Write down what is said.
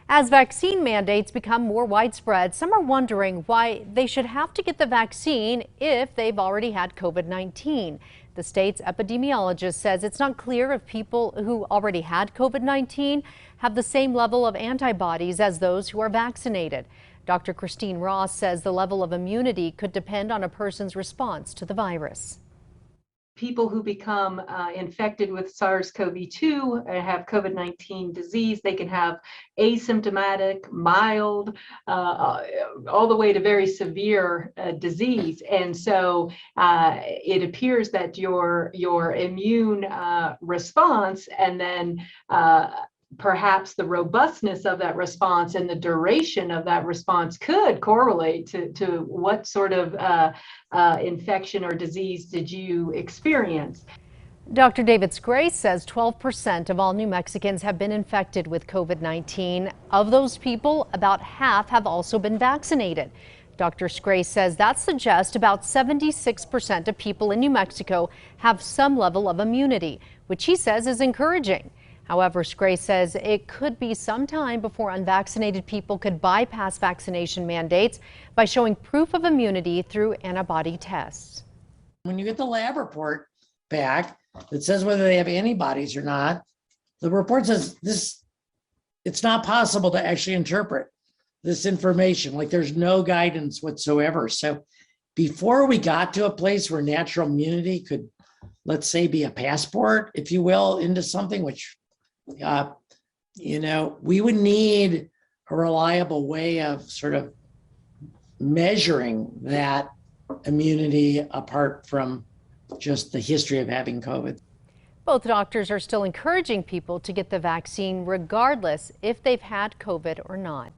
As vaccine mandates become more widespread, some are wondering why they should have to get the vaccine if they've already had COVID-19. The state's epidemiologist says it's not clear if people who already had COVID-19 have the same level of antibodies as those who are vaccinated. Dr. Christine Ross says the level of immunity could depend on a person's response to the virus. People who become infected with SARS-CoV-2 have COVID-19 disease. They can have asymptomatic, mild, all the way to very severe disease. And so it appears that your immune response and then perhaps the robustness of that response and the duration of that response could correlate to what sort of infection or disease did you experience. Dr. David Grace says 12% of all New Mexicans have been infected with COVID-19. Of those people, about half have also been vaccinated. Dr. Grace says that suggests about 76% of people in New Mexico have some level of immunity, which he says is encouraging. However, Grace says it could be some time before unvaccinated people could bypass vaccination mandates by showing proof of immunity through antibody tests. When you get the lab report back that says whether they have antibodies or not, the report says it's not possible to actually interpret this information. Like there's no guidance whatsoever. So before we got to a place where natural immunity could, let's say, be a passport, if you will, into something, which we would need a reliable way of sort of measuring that immunity apart from just the history of having COVID. Both doctors are still encouraging people to get the vaccine regardless if they've had COVID or not.